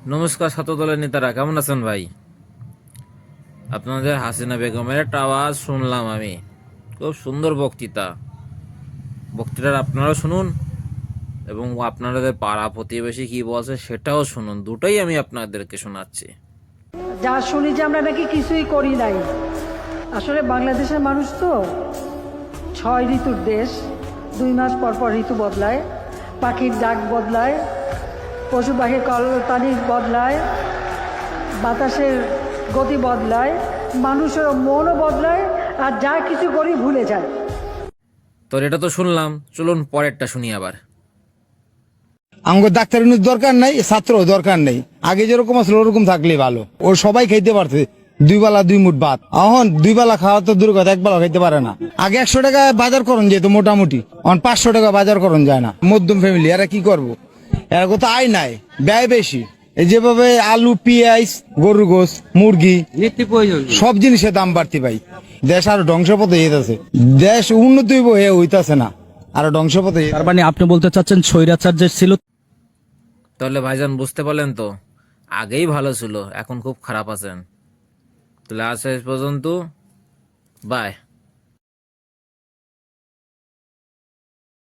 নমস্কার ছাত্র দলের নেতারা, কেমন আছেন ভাই? আপনাদের হাসিনা বেগমের একটা আওয়াজ শুনলাম আমি। খুব সুন্দর বক্তৃতার আপনারাও শুনুন এবং আপনাদের পাড়া প্রতিবেশী কি বলছে সেটাও শুনুন। দুটোই আমি আপনাদেরকে শোনাচ্ছি। যা শুনি যে আমরা নাকি কিছুই করি নাই। আসলে বাংলাদেশের মানুষ তো 6 ঋতুর দেশ। 2 মাস পর পর ঋতু বদলায়, পাখির ডাক বদলায়, পশু পাখির কলতানি বদলায়, বাতাসের গতি বদলায়, মানুষের মনও বদলায়, আর যা কিছু করি ভুলে যায়। তো এটা তো শুনলাম, চলুন পরেরটা শুনি আবার। আমাকে ডাক্তার দরকার নাই, ছাত্র দরকার নেই। আগে যেরকম আসলে ওরকম থাকলেই ভালো। ও সবাই খাইতে পারছে 2 বেলা 2 মুঠ ভাত। এখন 2 বেলা খাওয়া তো দূর কথা, 1 বেলা খাইতে পারে না। আগে 100 টাকা বাজার করুন যেত মোটামুটি, এখন 500 টাকা বাজার করুন যায় না। মধ্যম ফ্যামিলি এরা কি করবো? এরা তো আয় নাই, ব্যয় বেশি। এই যেভাবে আলু, পেঁয়াজ, গরুর গোস, মুরগি, নিত্য প্রয়োজন সব জিনিসের দাম বাড়তি ভাই। দেশ আরো ধ্বংসপথে যেতেছে। দেশ উন্নতি হইতাছে না, আরো ধ্বংসপথে। তার মানে আপনি বলতে চাচ্ছেন স্বৈরাচার যে ছিল। তাহলে ভাইজান বুঝতে পারলেন তো, আগেই ভালো ছিল, এখন খুব খারাপ আছেন। তাহলে আজ শেষ পর্যন্ত, বাই।